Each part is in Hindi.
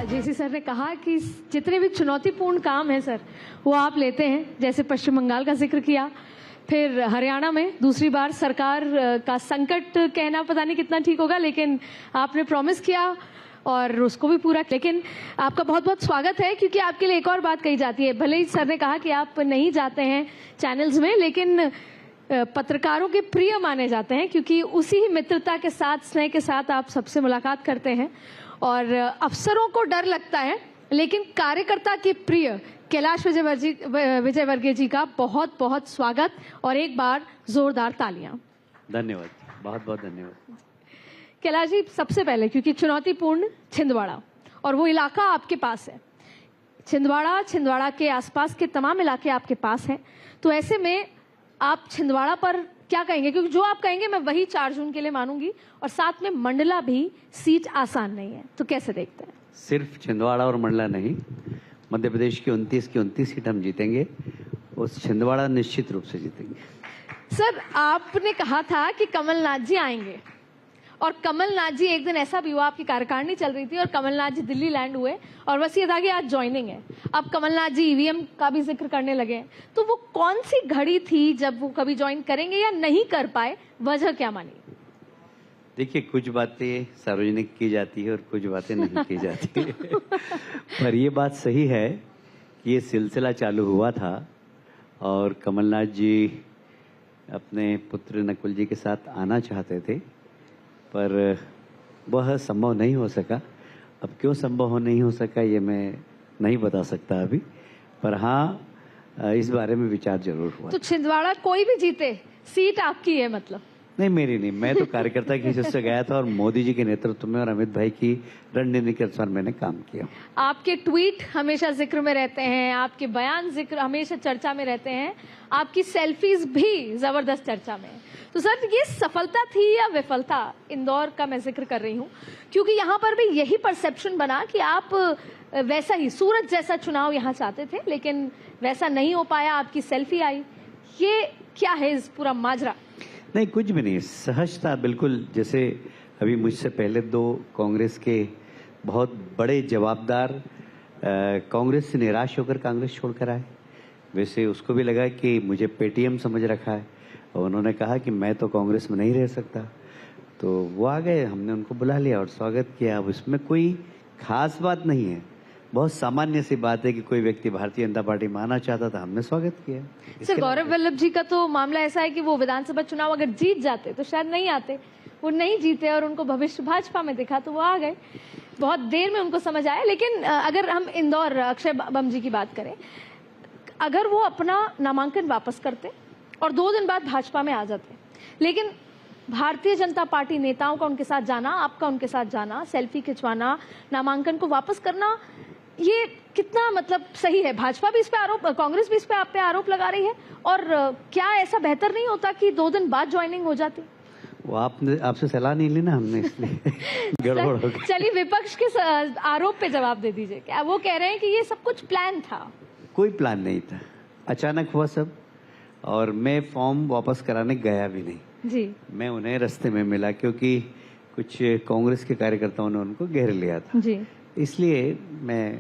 जेसी सर ने कहा कि जितने भी चुनौतीपूर्ण काम है सर वो आप लेते हैं, जैसे पश्चिम बंगाल का जिक्र किया, फिर हरियाणा में दूसरी बार सरकार का संकट कहना पता नहीं कितना ठीक होगा, लेकिन आपने प्रॉमिस किया और उसको भी पूरा। लेकिन आपका बहुत बहुत स्वागत है, क्योंकि आपके लिए एक और बात कही जाती है। भले ही सर ने कहा कि आप नहीं जाते हैं चैनल्स में, लेकिन पत्रकारों के प्रिय माने जाते हैं, क्योंकि उसी ही मित्रता के साथ, स्नेह के साथ आप सबसे मुलाकात करते हैं। और अफसरों को डर लगता है, लेकिन कार्यकर्ता के प्रिय कैलाश विजयवर्गीय जी का बहुत बहुत स्वागत और एक बार जोरदार तालियां। धन्यवाद, बहुत बहुत धन्यवाद। कैलाश जी, सबसे पहले क्योंकि चुनौतीपूर्ण छिंदवाड़ा और वो इलाका आपके पास है, छिंदवाड़ा के आसपास के तमाम इलाके आपके पास हैं, तो ऐसे में आप छिंदवाड़ा पर क्या कहेंगे? क्योंकि जो आप कहेंगे मैं वही 4 जून के लिए मानूंगी, और साथ में मंडला भी सीट आसान नहीं है, तो कैसे देखते हैं? सिर्फ छिंदवाड़ा और मंडला नहीं, मध्य प्रदेश की 29 सीट हम जीतेंगे, उस छिंदवाड़ा निश्चित रूप से जीतेंगे। सर, आपने कहा था कि कमलनाथ जी आएंगे, और कमलनाथ जी एक दिन ऐसा भी हुआ, आपकी कार्यकारिणी चल रही थी और कमलनाथ जी दिल्ली लैंड हुए, और बस ये था कि आज ज्वाइनिंग है। अब कमलनाथ जी ईवीएम का भी जिक्र करने लगे, तो वो कौन सी घड़ी थी जब वो कभी ज्वाइन करेंगे या नहीं कर पाए? वजह क्या मानी? देखिए, कुछ बातें सार्वजनिक की जाती है और कुछ बातें नहीं की जाती है। पर ये बात सही है कि ये सिलसिला चालू हुआ था और कमलनाथ जी अपने पुत्र नकुल जी के साथ आना चाहते थे, पर वह संभव नहीं हो सका। अब क्यों संभव नहीं हो सका ये मैं नहीं बता सकता अभी, पर हाँ, इस बारे में विचार जरूर हुआ। तो छिंदवाड़ा कोई भी जीते, सीट आपकी है मतलब? नहीं, मेरी नहीं, मैं तो कार्यकर्ता की हिसाब से गया था और मोदी जी के नेतृत्व में और अमित भाई की रणनीति के अनुसार मैंने काम किया। आपके ट्वीट हमेशा जिक्र में रहते हैं, आपके बयान जिक्र हमेशा चर्चा में रहते हैं, आपकी सेल्फीज भी जबरदस्त चर्चा में। तो सर, ये सफलता थी या विफलता? इंदौर का मैं जिक्र कर रही हूँ, क्योंकि यहाँ पर भी यही परसेप्शन बना कि आप वैसा ही सूरज जैसा चुनाव यहाँ चाहते थे, लेकिन वैसा नहीं हो पाया, आपकी सेल्फी आई। ये क्या है इस पूरा माजरा? नहीं, कुछ भी नहीं, सहजता बिल्कुल। जैसे अभी मुझसे पहले 2 कांग्रेस के बहुत बड़े जवाबदार कांग्रेस से निराश होकर कांग्रेस छोड़कर आए। वैसे उसको भी लगा कि मुझे पेटीएम समझ रखा है, और उन्होंने कहा कि मैं तो कांग्रेस में नहीं रह सकता, तो वो आ गए, हमने उनको बुला लिया और स्वागत किया। अब इसमें कोई खास बात नहीं है, बहुत सामान्य सी बात है कि कोई व्यक्ति भारतीय जनता पार्टी में आना चाहता था, हमने स्वागत किया। सर, गौरव वल्लभ जी का तो मामला ऐसा है कि वो विधानसभा चुनाव अगर जीत जाते तो शायद नहीं आते, वो नहीं जीते और उनको भविष्य भाजपा में दिखा तो वो आ गए। बहुत देर में उनको समझ आया। लेकिन अगर हम इंदौर अक्षय बम जी की बात करें, अगर वो अपना नामांकन वापस करते और 2 दिन बाद भाजपा में आ जाते, लेकिन भारतीय जनता पार्टी नेताओं का उनके साथ जाना, आपका उनके साथ जाना, सेल्फी खिंचवाना, नामांकन को वापस करना, ये कितना मतलब सही है? भाजपा भी इस पे आरोप, कांग्रेस भी इस पे आप पे आरोप लगा रही है, और क्या ऐसा बेहतर नहीं होता कि 2 दिन बाद ज्वाइनिंग हो जाती? वो आपसे सलाह नहीं ली ना हमने, इसलिए गड़बड़ हो गई। चलिए, विपक्ष के आरोप पे जवाब दे दीजिए। क्या वो कह रहे हैं कि ये सब कुछ प्लान था? कोई प्लान नहीं था, अचानक हुआ सब, और मैं फॉर्म वापस कराने गया भी नहीं जी। मैं उन्हें रास्ते में मिला, क्योंकि कुछ कांग्रेस के कार्यकर्ताओं ने उनको घेर लिया था जी। इसलिए मैं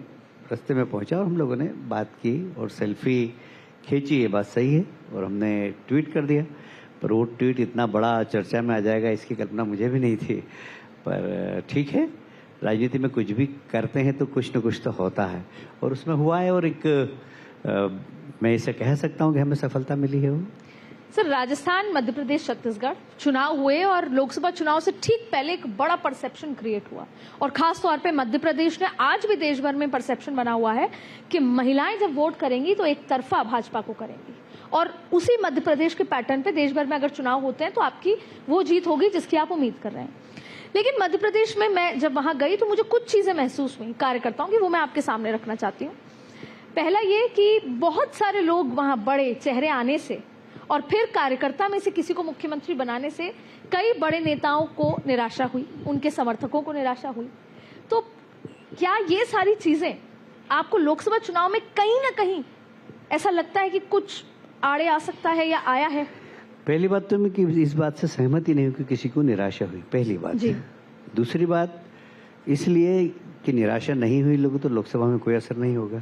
रास्ते में पहुंचा और हम लोगों ने बात की और सेल्फी खींची। ये बात सही है, और हमने ट्वीट कर दिया, पर वो ट्वीट इतना बड़ा चर्चा में आ जाएगा इसकी कल्पना मुझे भी नहीं थी। पर ठीक है, राजनीति में कुछ भी करते हैं तो कुछ न कुछ तो होता है, और उसमें हुआ है। और एक मैं इसे कह सकता हूँ कि हमें सफलता मिली है। वो सर, राजस्थान, मध्य प्रदेश, छत्तीसगढ़ चुनाव हुए और लोकसभा चुनाव से ठीक पहले एक बड़ा परसेप्शन क्रिएट हुआ, और खास तौर पे मध्य प्रदेश ने, आज भी देश भर में परसेप्शन बना हुआ है कि महिलाएं जब वोट करेंगी तो एक तरफा भाजपा को करेंगी, और उसी मध्य प्रदेश के पैटर्न पे देश भर में अगर चुनाव होते हैं तो आपकी वो जीत होगी जिसकी आप उम्मीद कर रहे हैं। लेकिन मध्य प्रदेश में मैं जब वहां गई तो मुझे कुछ चीजें महसूस हुई कार्यकर्ताओं की, वो मैं आपके सामने रखना चाहती हूँ। पहला ये कि बहुत सारे लोग वहां बड़े चेहरे आने से और फिर कार्यकर्ता में से किसी को मुख्यमंत्री बनाने से कई बड़े नेताओं को निराशा हुई, उनके समर्थकों को निराशा हुई। तो क्या ये सारी चीजें आपको लोकसभा चुनाव में कहीं ना कहीं ऐसा लगता है कि कुछ आड़े आ सकता है या आया है? पहली बात तो मैं कि इस बात से सहमति नहीं हूं कि किसी को निराशा हुई, पहली बात। दूसरी बात इसलिए कि निराशा नहीं हुई लोगों तो लोकसभा में कोई असर नहीं होगा।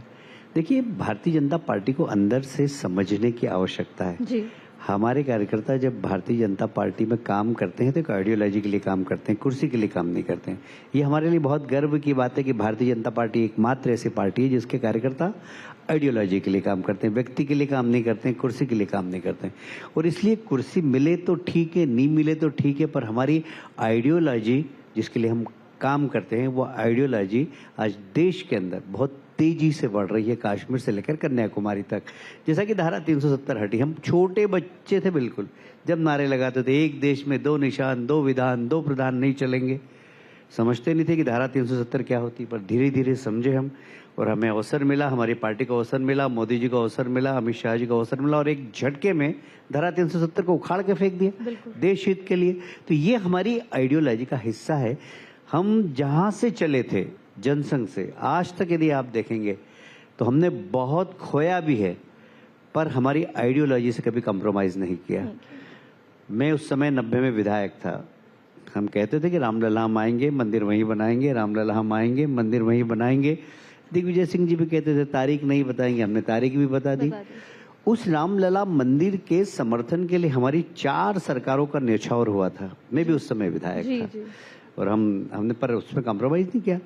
देखिए, भारतीय जनता पार्टी को अंदर से समझने की आवश्यकता है। जी। हमारे कार्यकर्ता जब भारतीय जनता पार्टी में काम करते हैं तो एक आइडियोलॉजी के लिए काम करते हैं, कुर्सी के लिए काम नहीं करते हैं। ये हमारे लिए बहुत गर्व की बात है कि भारतीय जनता पार्टी एकमात्र ऐसी पार्टी है जिसके कार्यकर्ता आइडियोलॉजी के लिए काम करते हैं, व्यक्ति के लिए काम नहीं करते हैं, कुर्सी के लिए काम नहीं करते हैं। और इसलिए कुर्सी मिले तो ठीक है, नहीं मिले तो ठीक है, पर हमारी आइडियोलॉजी जिसके लिए हम काम करते हैं वो आइडियोलॉजी आज देश के अंदर बहुत तेजी से बढ़ रही है, कश्मीर से लेकर कन्याकुमारी तक। जैसा कि धारा 370 हटी, हम छोटे बच्चे थे बिल्कुल जब नारे लगाते थे, एक देश में दो निशान, दो विधान, दो प्रधान नहीं चलेंगे। समझते नहीं थे कि धारा 370 क्या होती, पर धीरे धीरे समझे हम और हमें अवसर मिला, हमारी पार्टी को अवसर मिला, मोदी जी को अवसर मिला, अमित शाह जी को अवसर मिला और एक झटके में धारा 370 को उखाड़ के फेंक दिया देश हित के लिए। तो ये हमारी आइडियोलॉजी का हिस्सा है। हम जहां से चले थे जनसंघ से आज तक यदि आप देखेंगे तो हमने बहुत खोया भी है, पर हमारी आइडियोलॉजी से कभी कॉम्प्रोमाइज नहीं किया। मैं उस समय 90 में विधायक था। हम कहते थे कि रामलला हम आएंगे मंदिर वहीं बनाएंगे, रामलला हम आएंगे मंदिर वहीं बनाएंगे। दिग्विजय सिंह जी भी कहते थे तारीख नहीं बताएंगे, हमने तारीख भी बता दी। उस रामलला मंदिर के समर्थन के लिए हमारी 4 सरकारों का न्यौछावर हुआ था। मैं भी उस समय विधायक था और हमने पर उसमें कॉम्प्रोमाइज नहीं किया।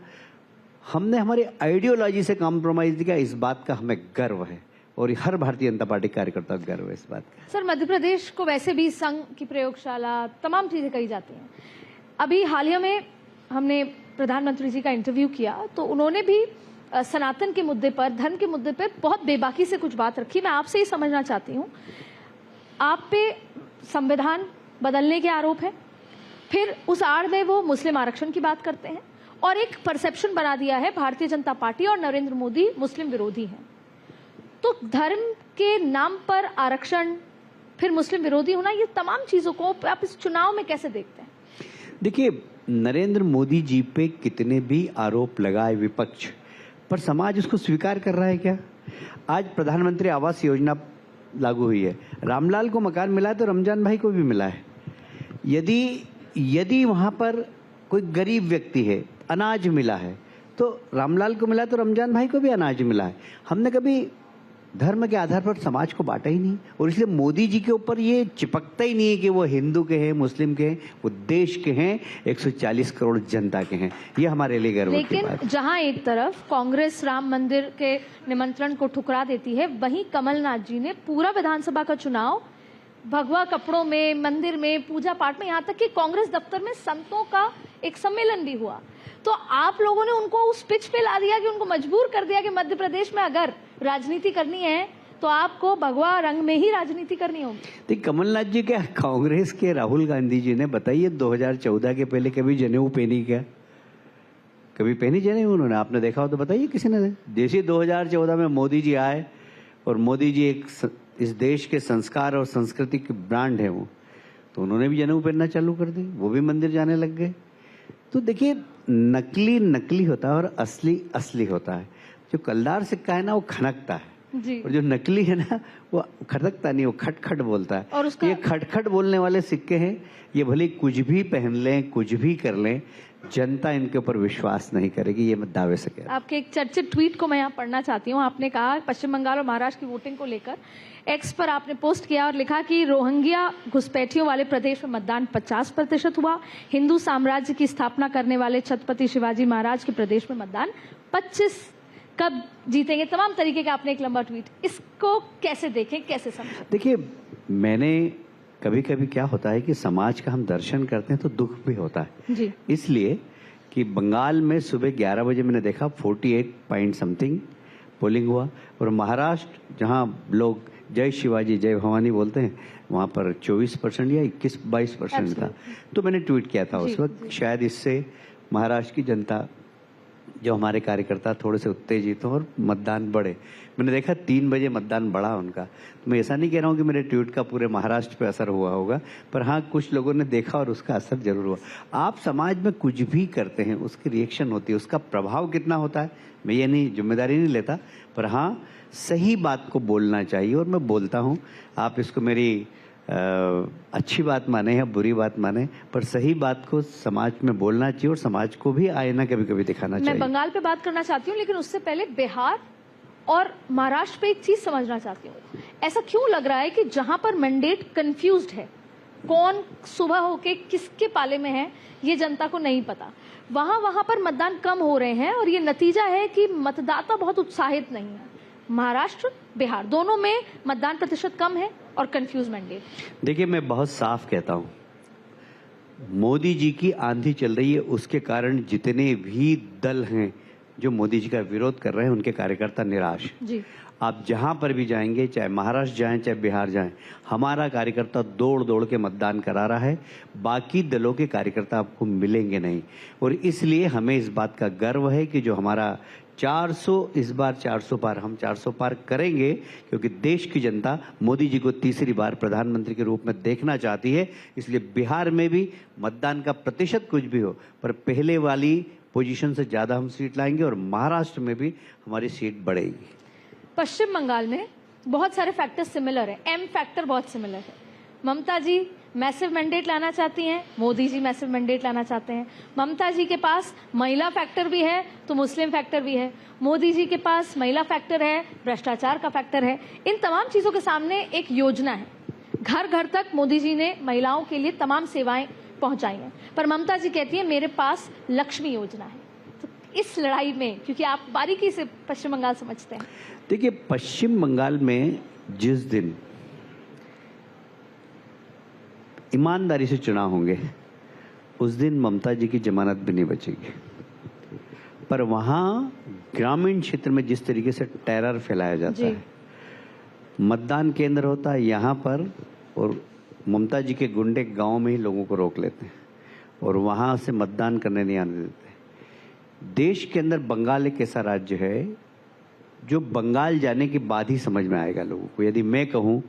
हमने हमारी आइडियोलॉजी से कॉम्प्रोमाइज नहीं किया। इस बात का हमें गर्व है और हर भारतीय जनता पार्टी कार्यकर्ता को गर्व है इस बात का। सर, मध्य प्रदेश को वैसे भी संघ की प्रयोगशाला तमाम चीजें कही जाती हैं। अभी हालिया में हमने प्रधानमंत्री जी का इंटरव्यू किया तो उन्होंने भी सनातन के मुद्दे पर, धर्म के मुद्दे पर बहुत बेबाकी से कुछ बात रखी। मैं आपसे ही समझना चाहती हूँ, आप पे संविधान बदलने के आरोप है, फिर उस आड़ में वो मुस्लिम आरक्षण की बात करते हैं और एक परसेप्शन बना दिया है भारतीय जनता पार्टी और नरेंद्र मोदी मुस्लिम विरोधी हैं। तो धर्म के नाम पर आरक्षण, फिर मुस्लिम विरोधी होना, ये तमाम चीजों को आप इस चुनाव में कैसे देखते हैं? देखिए, नरेंद्र मोदी जी पे कितने भी आरोप लगाए विपक्ष, पर समाज उसको स्वीकार कर रहा है क्या? आज प्रधानमंत्री आवास योजना लागू हुई है, रामलाल को मकान मिला है तो रमजान भाई को भी मिला है। यदि वहां पर कोई गरीब व्यक्ति है, अनाज मिला है, तो रामलाल को मिला तो रमजान भाई को भी अनाज मिला है। हमने कभी धर्म के आधार पर समाज को बांटा ही नहीं और इसलिए मोदी जी के ऊपर ये चिपकता ही नहीं है कि वो हिंदू के हैं, मुस्लिम के हैं, वो देश के हैं, 140 करोड़ जनता के हैं। ये हमारे लिए गर्व की बात है। लेकिन जहां एक तरफ कांग्रेस राम मंदिर के निमंत्रण को ठुकरा देती है, वहीं कमलनाथ जी ने पूरा विधानसभा का चुनाव भगवा कपड़ों में, मंदिर में, पूजा पाठ में, यहाँ तक कि कांग्रेस दफ्तर में संतों का एक सम्मेलन भी हुआ। तो आप लोगों ने उनको उस पिच पे ला दिया कि उनको मजबूर कर दिया कि मध्य प्रदेश में अगर राजनीति करनी है तो आपको भगवा रंग में ही राजनीति करनी होगी। तो कमलनाथ जी क्या कांग्रेस के राहुल गांधी जी ने बताइए 2014 के पहले कभी जनेऊ पहनी क्या? कभी पहनी जनेऊ उन्होंने? आपने देखा हो तो बताइए किसी ने। जैसे 2014 में मोदी जी आए और मोदी जी एक इस देश के संस्कार और संस्कृति की ब्रांड है वो, तो उन्होंने भी जनेऊ पहनना चालू कर दी, वो भी मंदिर जाने लग गए। तो देखिए, नकली नकली होता है और असली असली होता है। जो कलदार सिक्का है ना वो खनकता है जी। और जो नकली है ना वो खटकता नहीं, वो खटखट बोलता है। और उसका... ये खटखट बोलने वाले सिक्के हैं, ये भले कुछ भी पहन लें, कुछ भी कर लें, जनता इनके ऊपर विश्वास नहीं करेगी, ये मैं दावे से कह रहा हूं। आपके एक चर्चित ट्वीट को मैं यहाँ पढ़ना चाहती हूँ। आपने कहा पश्चिम बंगाल और महाराष्ट्र की वोटिंग को लेकर एक्स पर आपने पोस्ट किया और लिखा कि रोहिंग्या घुसपैठियों वाले प्रदेश में मतदान 50% हुआ, हिंदू साम्राज्य की स्थापना करने वाले छत्रपति शिवाजी महाराज के प्रदेश में मतदान 25, कब जीतेंगे, तमाम तरीके का आपने एक लंबा ट्वीट। इसको कैसे देखें, कैसे समझें? देखिए, मैंने कभी कभी क्या होता है कि समाज का हम दर्शन करते हैं तो दुख भी होता है जी। इसलिए कि बंगाल में सुबह 11 बजे मैंने देखा 48 पॉइंट समथिंग पोलिंग हुआ और महाराष्ट्र जहां लोग जय शिवाजी जय भवानी बोलते हैं वहां पर 24% या 21-22% था। तो मैंने ट्वीट किया था उस वक्त, शायद इससे महाराष्ट्र की जनता, जो हमारे कार्यकर्ता थोड़े से उत्तेजित हो और मतदान बढ़े। मैंने देखा 3 बजे मतदान बढ़ा उनका। तो मैं ऐसा नहीं कह रहा हूँ कि मेरे ट्वीट का पूरे महाराष्ट्र पे असर हुआ होगा, पर हाँ कुछ लोगों ने देखा और उसका असर जरूर हुआ। आप समाज में कुछ भी करते हैं उसकी रिएक्शन होती है, उसका प्रभाव कितना होता है मैं ये नहीं जिम्मेदारी नहीं लेता, पर हाँ सही बात को बोलना चाहिए और मैं बोलता हूँ। आप इसको मेरी अच्छी बात माने या बुरी बात माने, पर सही बात को समाज में बोलना चाहिए और समाज को भी आईना कभी कभी दिखाना चाहिए। मैं बंगाल पे बात करना चाहती हूँ, लेकिन उससे पहले बिहार और महाराष्ट्र पे एक चीज समझना चाहती हूँ। ऐसा क्यों लग रहा है कि जहां पर मैंडेट कंफ्यूज्ड है, कौन सुबह होके किसके पाले में है, ये जनता को नहीं पता। वहां पर मतदान कम हो रहे हैं और ये नतीजा है कि मतदाता बहुत उत्साहित नहीं है। महाराष्ट्र, बिहार दोनों में मतदान प्रतिशत कम है और कंफ्यूज मैंडेट। देखिए, मैं बहुत साफ कहता हूं, मोदी जी की आंधी चल रही है, उसके कारण जितने भी दल हैं जो मोदी जी का विरोध कर रहे हैं, उनके कार्यकर्ता निराश जी। आप जहां पर भी जाएंगे, चाहे महाराष्ट्र जाएं चाहे बिहार जाएं, हमारा कार्यकर्ता दौड़ दौड़ के मतदान करा रहा है। बाकी दलों के कार्यकर्ता आपको मिलेंगे नहीं, और इसलिए हमें इस बात का गर्व है कि जो हमारा 400, इस बार 400 पार, हम 400 पार करेंगे, क्योंकि देश की जनता मोदी जी को तीसरी बार प्रधानमंत्री के रूप में देखना चाहती है। इसलिए बिहार में भी मतदान का प्रतिशत कुछ भी हो, पर पहले वाली पोजीशन से ज्यादा हम सीट लाएंगे, और महाराष्ट्र में भी हमारी सीट बढ़ेगी। पश्चिम बंगाल में बहुत सारे फैक्टर सिमिलर है, एम फैक्टर बहुत सिमिलर है। ममता जी मैसिव मैंडेट लाना चाहती हैं, मोदी जी मैसिव मैंडेट लाना चाहते हैं। ममता जी के पास महिला फैक्टर भी है तो मुस्लिम फैक्टर भी है, मोदी जी के पास महिला फैक्टर है, भ्रष्टाचार का फैक्टर है। इन तमाम चीजों के सामने एक योजना है। घर घर तक मोदी जी ने महिलाओं के लिए तमाम सेवाएं पहुंचाई हैं, पर ममता जी कहती है मेरे पास लक्ष्मी योजना है। तो इस लड़ाई में, क्योंकि आप बारीकी से पश्चिम बंगाल समझते हैं, देखिए, पश्चिम बंगाल में जिस दिन ईमानदारी से चुनाव होंगे, उस दिन ममता जी की जमानत भी नहीं बचेगी। पर वहां ग्रामीण क्षेत्र में जिस तरीके से टेरर फैलाया जाता है, मतदान केंद्र होता है यहाँ पर, और ममता जी के गुंडे गांव में ही लोगों को रोक लेते हैं और वहां से मतदान करने नहीं आने देते। देश के अंदर बंगाल एक ऐसा राज्य है जो बंगाल जाने के बाद ही समझ में आएगा लोगों को। यदि मैं कहूं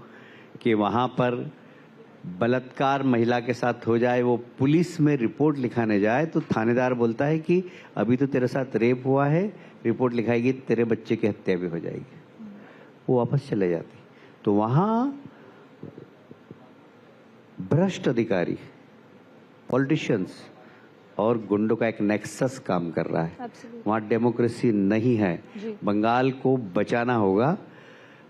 कि वहां पर बलात्कार महिला के साथ हो जाए, वो पुलिस में रिपोर्ट लिखाने जाए, तो थानेदार बोलता है कि अभी तो तेरे साथ रेप हुआ है, रिपोर्ट लिखाएगी तेरे बच्चे की हत्या भी हो जाएगी, वो वापस चले जाते। तो वहां भ्रष्ट अधिकारी, पॉलिटिशियंस और गुंडों का एक नेक्सस काम कर रहा है। वहां डेमोक्रेसी नहीं है। बंगाल को बचाना होगा,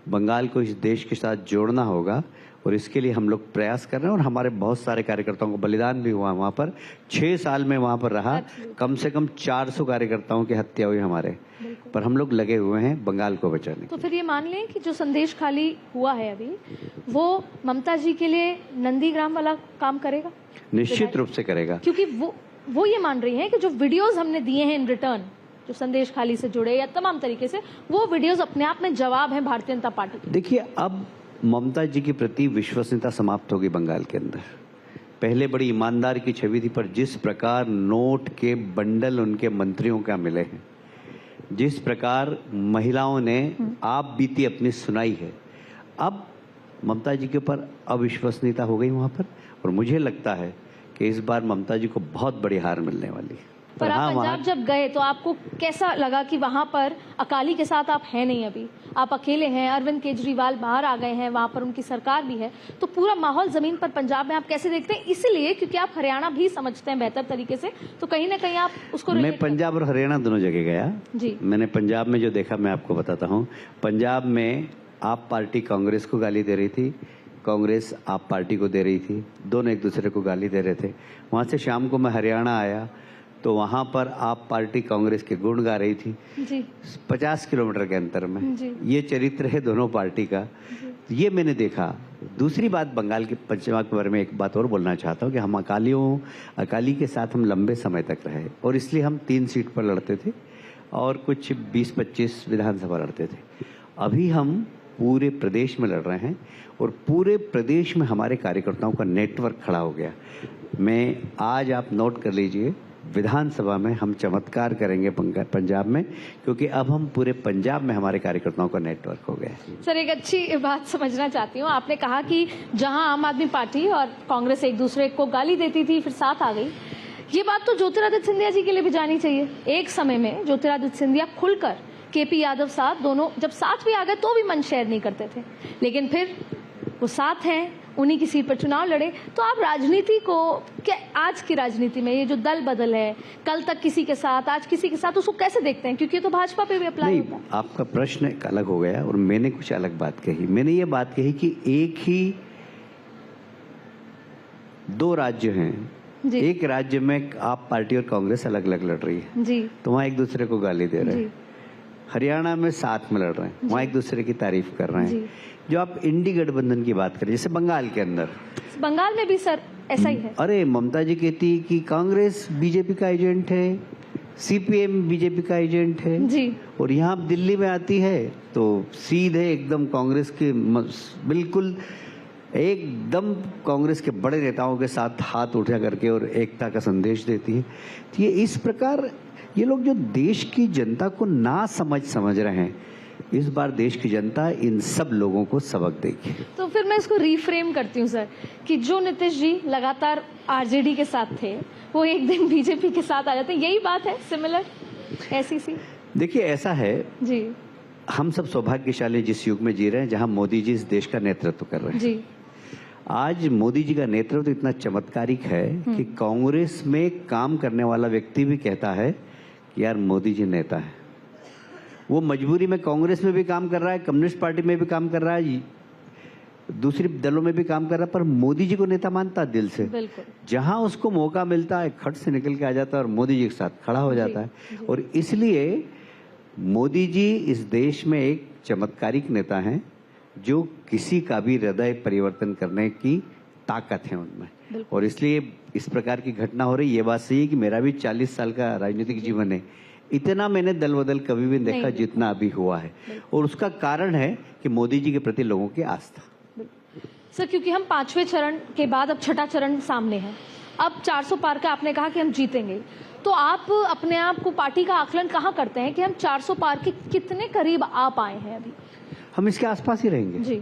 बंगाल को इस देश के साथ जोड़ना होगा, और इसके लिए हम लोग प्रयास कर रहे हैं। और हमारे बहुत सारे कार्यकर्ताओं को बलिदान भी हुआ वहां पर। 6 साल में वहां पर रहा, कम से कम 400 कार्यकर्ताओं की हत्या हुई हमारे, पर हम लोग लगे हुए हैं बंगाल को बचाने। तो फिर ये मान लें कि जो संदेश खाली हुआ है अभी, वो ममता जी के लिए नंदीग्राम वाला काम करेगा? निश्चित रूप से करेगा, क्योंकि वो ये मान रही हैं कि जो वीडियोस हमने दिए हैं इन रिटर्न, जो संदेश खाली से जुड़े या तमाम तरीके से, वो वीडियोस अपने आप में जवाब है भारतीय जनता पार्टी की। देखिए, अब ममता जी के प्रति विश्वसनीयता समाप्त होगी बंगाल के अंदर। पहले बड़ी ईमानदार की छवि थी, पर जिस प्रकार नोट के बंडल उनके मंत्रियों का मिले हैं, जिस प्रकार महिलाओं ने आप बीती अपनी सुनाई है, अब ममता जी के ऊपर अविश्वसनीयता हो गई वहां पर। और मुझे लगता है कि इस बार ममता जी को बहुत बड़ी हार मिलने वाली है। पर आप पंजाब जब गए तो आपको कैसा लगा कि वहां पर अकाली के साथ आप हैं नहीं, अभी आप अकेले हैं, अरविंद केजरीवाल बाहर आ गए हैं, वहां पर उनकी सरकार भी है, तो पूरा माहौल जमीन पर पंजाब में आप कैसे देखते हैं? इसलिए क्योंकि आप हरियाणा भी समझते हैं बेहतर तरीके से, तो कहीं ना कहीं आप उसको मैं पंजाब और हरियाणा दोनों जगह गया जी। मैंने पंजाब में जो देखा मैं आपको बताता हूँ। पंजाब में आप पार्टी कांग्रेस को गाली दे रही थी, कांग्रेस आप पार्टी को दे रही थी, दोनों एक दूसरे को गाली दे रहे थे। वहां से शाम को मैं हरियाणा आया तो वहां पर आप पार्टी कांग्रेस के गुण गा रही थी जी। 50 किलोमीटर के अंतर में जी। ये चरित्र है दोनों पार्टी का, ये मैंने देखा। दूसरी बात, बंगाल के पश्चिमा के बारे में एक बात और बोलना चाहता हूँ कि हम अकाली के साथ हम लंबे समय तक रहे, और इसलिए हम 3 सीट पर लड़ते थे और कुछ 20-25 विधानसभा लड़ते थे। अभी हम पूरे प्रदेश में लड़ रहे हैं, और पूरे प्रदेश में हमारे कार्यकर्ताओं का नेटवर्क खड़ा हो गया। मैं आज, आप नोट कर लीजिए, विधानसभा में हम चमत्कार करेंगे पंजाब में, क्योंकि अब हम पूरे पंजाब में हमारे कार्यकर्ताओं का नेटवर्क हो गया है। सर, एक अच्छी बात समझना चाहती हूँ। आपने कहा कि जहां आम आदमी पार्टी और कांग्रेस एक दूसरे को गाली देती थी, फिर साथ आ गई। ये बात तो ज्योतिरादित्य सिंधिया जी के लिए भी जानी चाहिए। एक समय में ज्योतिरादित्य सिंधिया खुलकर केपी यादव साथ, दोनों जब साथ भी आ गए तो भी मन शेयर नहीं करते थे, लेकिन फिर वो साथ हैं उन्हीं की सीट पर चुनाव लड़े। तो आप राजनीति को क्या, आज की राजनीति में ये जो दल बदल है, कल तक किसी के साथ आज किसी के साथ, उसको कैसे देखते हैं? क्योंकि ये तो भाजपा पे भी अप्लाई होता है। आपका प्रश्न एक अलग हो गया और मैंने कुछ अलग बात कही। मैंने ये बात कही कि एक ही दो राज्य हैं, एक राज्य में आप पार्टी और कांग्रेस अलग अलग लड़ रही है जी, तो वहाँ एक दूसरे को गाली दे रहे हैं। हरियाणा में साथ में लड़ रहे हैं, वहाँ एक दूसरे की तारीफ कर रहे हैं। जो आप इंडी गठबंधन की बात करें, जैसे बंगाल के अंदर, बंगाल में भी सर ऐसा ही है। अरे ममता जी कहती कि कांग्रेस बीजेपी का एजेंट है, सीपीएम बीजेपी का एजेंट है जी, और यहाँ दिल्ली में आती है तो सीधे एकदम कांग्रेस के बिल्कुल एकदम कांग्रेस के बड़े नेताओं के साथ हाथ उठा करके और एकता का संदेश देती है। तो ये इस प्रकार ये लोग जो देश की जनता को ना समझ रहे हैं, इस बार देश की जनता इन सब लोगों को सबक देगी। तो फिर मैं इसको रीफ्रेम करती हूँ सर, कि जो नीतीश जी लगातार आरजेडी के साथ थे, वो एक दिन बीजेपी के साथ आ जाते हैं, यही बात है, सिमिलर ऐसी सी। देखिए ऐसा है जी, हम सब सौभाग्यशाली जिस युग में जी रहे हैं जहां मोदी जी इस देश का नेतृत्व कर रहे हैं। जी, आज मोदी जी का नेतृत्व इतना चमत्कारिक है कि कांग्रेस में काम करने वाला व्यक्ति भी कहता है कि यार मोदी जी नेता है। वो मजबूरी में कांग्रेस में भी काम कर रहा है, कम्युनिस्ट पार्टी में भी काम कर रहा है, दूसरी दलों में भी काम कर रहा है, पर मोदी जी को नेता मानता है दिल से। बिल्कुल। जहां उसको मौका मिलता है खट से निकल के आ जाता है और मोदी जी के साथ खड़ा हो जाता है। और इसलिए मोदी जी इस देश में एक चमत्कारिक नेता हैं जो किसी का भी हृदय परिवर्तन करने की ताकत है उनमें। और इसलिए इस प्रकार की घटना हो रही, ये बात सही है कि मेरा भी 40 साल का राजनीतिक जीवन है, इतना मैंने दल बदल कभी भी नहीं देखा जितना अभी हुआ है। और उसका कारण है कि मोदी जी के प्रति लोगों की आस्था। सर, क्योंकि हम 5वें चरण के बाद अब छठा चरण सामने है, अब 400 पार का आपने कहा कि हम जीतेंगे, तो आप अपने आप को पार्टी का आकलन कहाँ करते हैं कि हम 400 पार के कितने करीब आ पाए हैं? अभी हम इसके आसपास ही रहेंगे जी।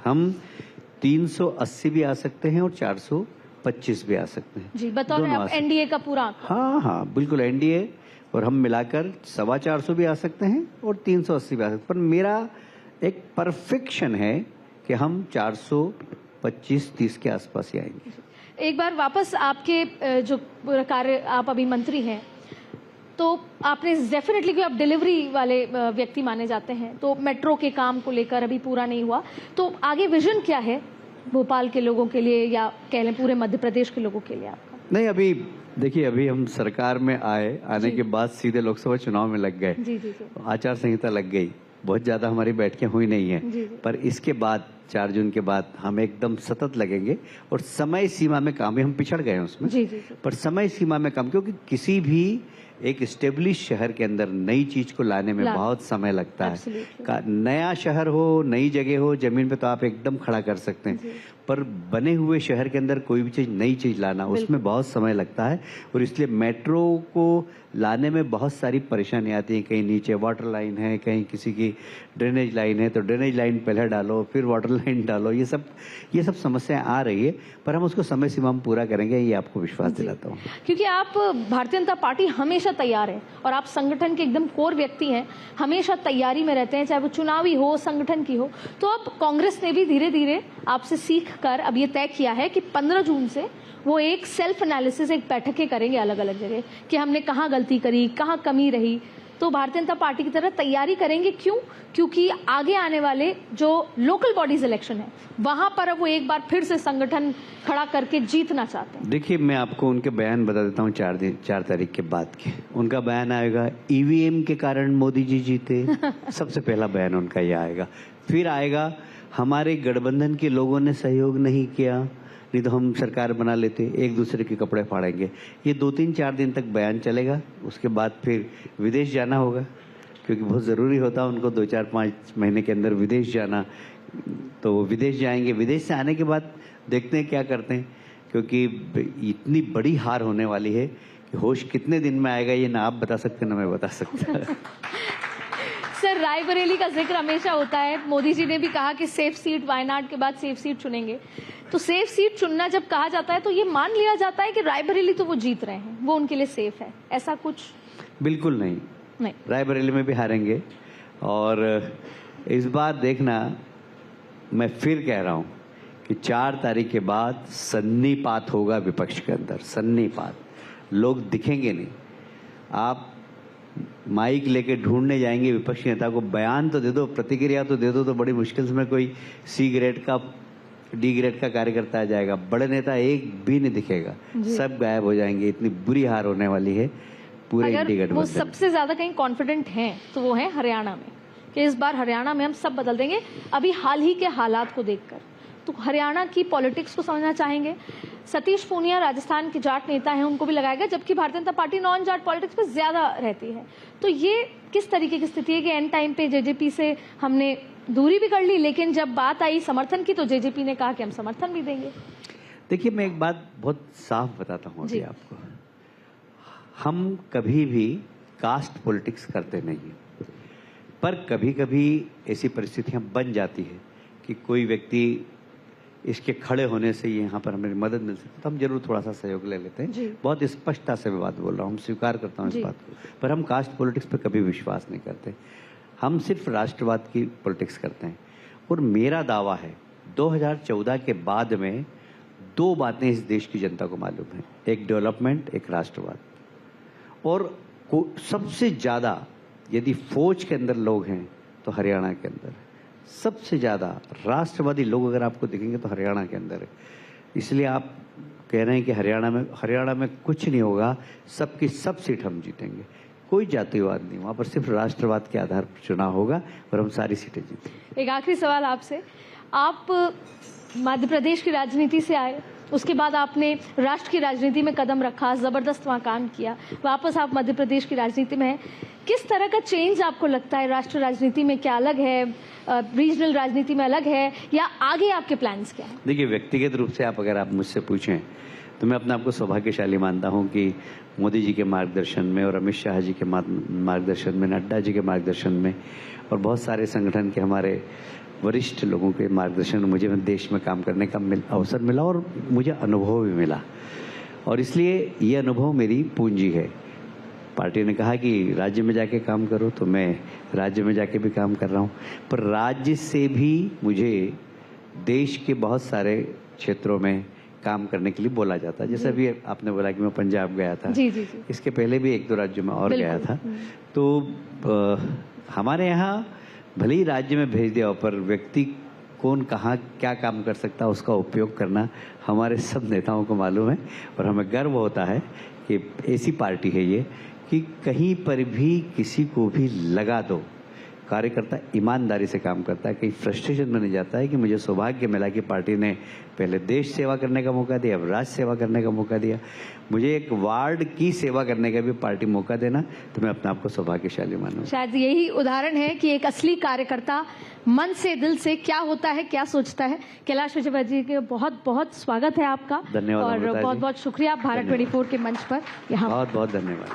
हम 380 भी आ सकते हैं और 425 भी आ सकते हैं जी, बतौर आप एनडीए का पूरा। हाँ, बिल्कुल एनडीए और हम मिलाकर 425 भी आ सकते हैं और 380 भी आ सकते हैं। पर मेरा एक परफेक्शन है कि हम 425-30 के आसपास ही आएंगे। एक बार वापस आपके जो कार्य, आप अभी मंत्री हैं, तो आपने डेफिनेटली, कि आप डिलीवरी वाले व्यक्ति माने जाते हैं, तो मेट्रो के काम को लेकर अभी पूरा नहीं हुआ, तो आगे विजन क्या है भोपाल के लोगों के लिए या कह लें पूरे मध्य प्रदेश के लोगों के लिए आपका? नहीं, अभी देखिए, अभी हम सरकार में आने के बाद सीधे लोकसभा चुनाव में लग गए। जी जी जी। आचार संहिता लग गई, बहुत ज्यादा हमारी बैठकें हुई नहीं है, पर इसके बाद 4 जून के बाद हम एकदम सतत लगेंगे और समय सीमा में काम, हम पिछड़ गए हैं उसमें। जी जी। पर समय सीमा में काम, क्योंकि किसी भी एक स्टेब्लिश शहर के अंदर नई चीज को लाने में बहुत समय लगता है। नया शहर हो, नई जगह हो, जमीन पे तो आप एकदम खड़ा कर सकते हैं, पर बने हुए शहर के अंदर कोई भी चीज, नई चीज लाना, उसमें बहुत समय लगता है। और इसलिए मेट्रो को लाने में बहुत सारी परेशानी आती है। कहीं नीचे वाटर लाइन है, कहीं किसी की ड्रेनेज लाइन है, तो ड्रेनेज लाइन पहले डालो, फिर वाटर लाइन डालो, ये सब समस्याएं आ रही है, पर हम उसको समय सीमा में पूरा करेंगे, ये आपको विश्वास दिलाता हूँ। क्योंकि आप भारतीय जनता पार्टी हमेशा तैयार है और आप संगठन के एकदम कोर व्यक्ति हैं, हमेशा तैयारी में रहते हैं, चाहे वो चुनावी हो, संगठन की हो। तो अब कांग्रेस ने भी धीरे धीरे आपसे सीख कर अब ये तय किया है कि 15 जून से वो एक सेल्फ एनालिसिस, एक बैठकें करेंगे अलग अलग जगह कि हमने कहाँ गलती करी, कहाँ कमी रही। तो भारतीय जनता पार्टी की तरह तैयारी करेंगे। क्यों? क्योंकि आगे आने वाले जो लोकल बॉडीज इलेक्शन है, वहां पर अब वो एक बार फिर से संगठन खड़ा करके जीतना चाहते हैं। देखिए, मैं आपको उनके बयान बता देता हूँ 4 तारीख के बाद के। उनका बयान आएगा ईवीएम के कारण मोदी जी जीते, सबसे पहला बयान उनका ये आएगा। फिर आएगा हमारे गठबंधन के लोगों ने सहयोग नहीं किया, नहीं तो हम सरकार बना लेते, एक दूसरे के कपड़े फाड़ेंगे। ये 2-3-4 दिन तक बयान चलेगा। उसके बाद फिर विदेश जाना होगा, क्योंकि बहुत ज़रूरी होता है उनको 2-4-5 महीने के अंदर विदेश जाना। तो वो विदेश जाएंगे, विदेश से आने के बाद देखते हैं क्या करते हैं, क्योंकि इतनी बड़ी हार होने वाली है कि होश कितने दिन में आएगा ये ना आप बता सकते ना मैं बता सकता। सर, रायबरेली का जिक्र हमेशा होता है। मोदी जी ने भी कहा कि सेफ सीट, वायनाड के बाद सेफ सीट चुनेंगे। तो सेफ सीट चुनना जब कहा जाता है तो ये मान लिया जाता है कि रायबरेली तो वो जीत रहे हैं, वो उनके लिए सेफ है, ऐसा कुछ? बिल्कुल नहीं, रायबरेली में भी हारेंगे। और इस बार देखना, मैं फिर कह रहा हूं कि 4 तारीख के बाद सन्नीपात होगा विपक्ष के अंदर, सन्नीपात। लोग दिखेंगे नहीं। आप माइक लेके ढूंढने जाएंगे विपक्षी नेता को, बयान तो दे दो, प्रतिक्रिया तो दे दो, तो बड़ी मुश्किल से में कोई सी ग्रेड का डी ग्रेड का कार्यकर्ता आ जाएगा। बड़े नेता एक भी नहीं दिखेगा, सब गायब हो जाएंगे। इतनी बुरी हार होने वाली है पूरे इंडी अगर वो गठबंधन। सबसे ज्यादा कहीं कॉन्फिडेंट हैं तो वो है हरियाणा में, कि इस बार हरियाणा में हम सब बदल देंगे। अभी हाल ही के हालात को देखकर तो हरियाणा की पॉलिटिक्स को समझना चाहेंगे। सतीश पूनिया राजस्थान के जाट नेता हैं, उनको भी लगाएगा, जबकि Bharatiya Janata party non Jat politics में ज्यादा रहती है। तो ये किस तरीके की स्थिति है कि एंड टाइम पे जेजेपी से हमने दूरी भी कर ली, लेकिन जब बात आई समर्थन की तो जेजेपी ने कहा कि हम समर्थन भी देंगे। देखिए, मैं एक बात बहुत साफ बताता हूँ अभी जी। आपको, हम कभी भी कास्ट पॉलिटिक्स करते नहीं हैं, पर कभी कभी ऐसी परिस्थितियां बन जाती है कि कोई व्यक्ति इसके खड़े होने से यहाँ पर हमें मदद मिल सकती है, तो हम जरूर थोड़ा सा सहयोग ले लेते जी। हैं। बहुत स्पष्टता से मैं बात बोल रहा हूँ, हम स्वीकार करता हूँ इस जी। बात को, पर हम कास्ट पॉलिटिक्स पे कभी विश्वास नहीं करते। हम सिर्फ राष्ट्रवाद की पॉलिटिक्स करते हैं। और मेरा दावा है 2014 के बाद में 2 बातें इस देश की जनता को मालूम है, एक डेवलपमेंट, एक राष्ट्रवाद। और सबसे ज्यादा यदि फौज के अंदर लोग हैं तो हरियाणा के अंदर है। सबसे ज्यादा राष्ट्रवादी लोग अगर आपको दिखेंगे तो हरियाणा के अंदर है। इसलिए आप कह रहे हैं कि हरियाणा में कुछ नहीं होगा, सबकी सब सीट हम जीतेंगे। कोई जातिवाद नहीं, वहां पर सिर्फ राष्ट्रवाद के आधार पर चुनाव होगा और हम सारी सीटें जीतेंगे। एक आखिरी सवाल आपसे, आप मध्य प्रदेश की राजनीति से आए, उसके बाद आपने राष्ट्र की राजनीति में कदम रखा, जबरदस्त वहां काम किया, वापस आप मध्य प्रदेश की राजनीति में हैं। किस तरह का चेंज आपको लगता है? राष्ट्र राजनीति में क्या अलग है, रीजनल राजनीति में अलग है, या आगे आपके प्लान्स क्या हैं? देखिए, व्यक्तिगत रूप से अगर आप मुझसे पूछें तो मैं अपने आप को सौभाग्यशाली मानता हूं कि मोदी जी के मार्गदर्शन में और अमित शाह जी के मार्गदर्शन में, नड्डा जी के मार्गदर्शन में और बहुत सारे संगठन के हमारे वरिष्ठ लोगों के मार्गदर्शन में मुझे देश में काम करने का अवसर मिला और मुझे अनुभव भी मिला। और इसलिए ये अनुभव मेरी पूंजी है। पार्टी ने कहा कि राज्य में जाके काम करो, तो मैं राज्य में जाके भी काम कर रहा हूँ, पर राज्य से भी मुझे देश के बहुत सारे क्षेत्रों में काम करने के लिए बोला जाता है। जैसे अभी आपने बोला कि मैं पंजाब गया था, जी जी जी। इसके पहले भी 1-2 राज्यों में और गया था। तो हमारे यहाँ भले ही राज्य में भेज दिया, पर व्यक्ति कौन कहाँ क्या काम कर सकता है उसका उपयोग करना हमारे सब नेताओं को मालूम है। और हमें गर्व होता है कि ऐसी पार्टी है ये कि कहीं पर भी किसी को भी लगा दो, कार्यकर्ता ईमानदारी से काम करता है, कहीं फ्रस्ट्रेशन में नहीं जाता है कि मुझे सौभाग्य मिला कि पार्टी ने पहले देश सेवा करने का मौका दिया, अब राज्य सेवा करने का मौका दिया, मुझे एक वार्ड की सेवा करने का भी पार्टी मौका देना, तो मैं अपने आप को सौभाग्यशाली मानूं। शायद यही उदाहरण है कि एक असली कार्यकर्ता मन से, दिल से क्या होता है, क्या सोचता है। कैलाश विजयवर्गीय जी के बहुत बहुत स्वागत है आपका। धन्यवाद और अमृता जी। बहुत बहुत शुक्रिया भारत 24 के मंच पर यहाँ। बहुत बहुत धन्यवाद।